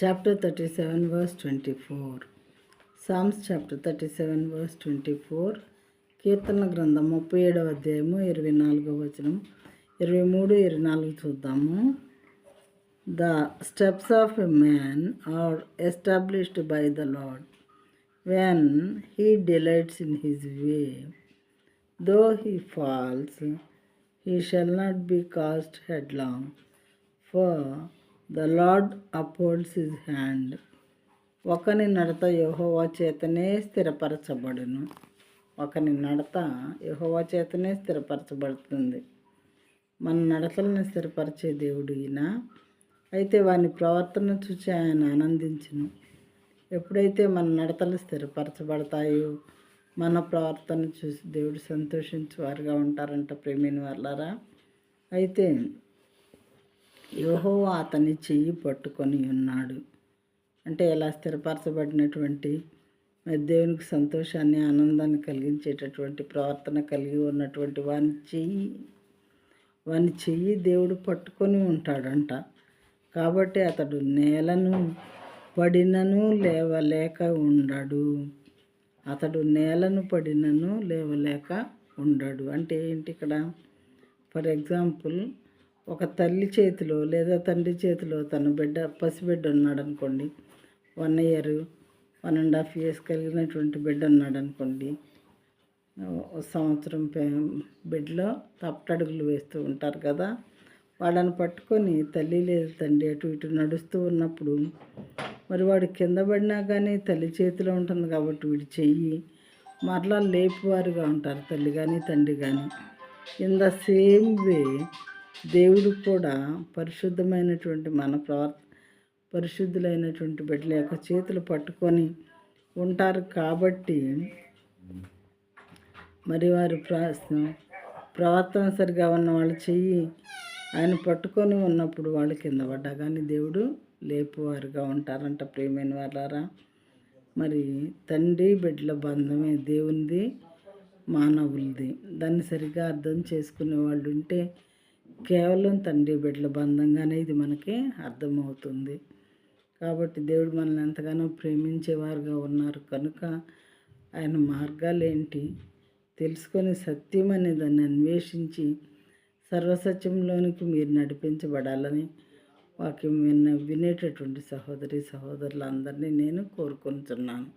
Chapter 37 verse 24. Psalms chapter 37 verse 24. కీర్తన గ్రంథం 37వ అధ్యాయము 24వ వచనం 23 24 చూద్దాము. The steps of a man are established by the Lord when he delights in his way. Though he falls, he shall not be cast headlong, for the Lord upholds his hand. ఒకని నడత యెహోవా చేతనే స్థిరపరచబడును. ఒకని నడత యెహోవా చేతనే స్థిరపరచబడుతుంది. మన నడతలను స్థిరపరిచే దేవుడు ఈయన. అయితే వాని ప్రవర్తన చూసి ఆయన ఆనందించును. ఎప్పుడైతే మన నడతలు స్థిరపరచబడతాయో మన ప్రవర్తన చూసి దేవుడు సంతోషించేవారుగా ఉంటారంట ప్రేమిని వాళ్ళారా. అయితే యెహోవా అతని చెయ్యి పట్టుకొని ఉన్నాడు. అంటే ఎలా స్థిరపరచబడినటువంటి మరి దేవునికి సంతోషాన్ని ఆనందాన్ని కలిగించేటటువంటి ప్రవర్తన కలిగి ఉన్నటువంటి వాని చెయ్యి దేవుడు పట్టుకొని ఉంటాడంట. కాబట్టి అతడు నేలను పడినను లేవలేక ఉండడు. అతడు నేలను పడినను లేవలేక ఉండడు. అంటే ఏంటి ఇక్కడ? ఫర్ ఎగ్జాంపుల్, ఒక తల్లి చేతిలో లేదా తండ్రి చేతిలో తన పసిబిడ్డ ఉన్నాడు అనుకోండి. 1 year 1.5 years కలిగినటువంటి బిడ్డ ఉన్నాడు అనుకోండి. సంవత్సరం బిడ్డలో తప్పటడుగులు వేస్తూ ఉంటారు కదా. వాళ్ళని పట్టుకొని తల్లి లేదా తండ్రి అటు ఇటు నడుస్తూ ఉన్నప్పుడు మరి వాడు కింద పడినా కానీ తల్లి చేతిలో ఉంటుంది కాబట్టి వీడి చెయ్యి మరలా లేపువారుగా ఉంటారు తల్లి కానీ తండ్రి కానీ. ఇన్ ద సేమ్ వే దేవుడు కూడా పరిశుద్ధమైనటువంటి పరిశుద్ధులైనటువంటి బిడ్డల యొక్క చేతులు పట్టుకొని ఉంటారు. కాబట్టి మరి వారి ప్రవర్తన సరిగా ఉన్న వాళ్ళ చెయ్యి ఆయన పట్టుకొని ఉన్నప్పుడు వాళ్ళు కింద పడ్డా కానీ దేవుడు లేపువారుగా ఉంటారంట ప్రియమైన వాళ్ళారా. మరి తండ్రి బిడ్డల బంధమే దేవునిది మానవులది. దాన్ని సరిగ్గా అర్థం చేసుకునే వాళ్ళు ఉంటే కేవలం తండ్రి బిడ్డల బంధంగానే ఇది మనకి అర్థమవుతుంది. కాబట్టి దేవుడు మనల్ని ఎంతగానో ప్రేమించేవారుగా ఉన్నారు కనుక ఆయన మార్గాలు ఏంటి తెలుసుకొని సత్యం అనే దాన్ని అన్వేషించి సర్వసత్యంలోనికి మీరు నడిపించబడాలని వాక్యం వినేటటువంటి సహోదరులందరినీ నేను కోరుకుంటున్నాను.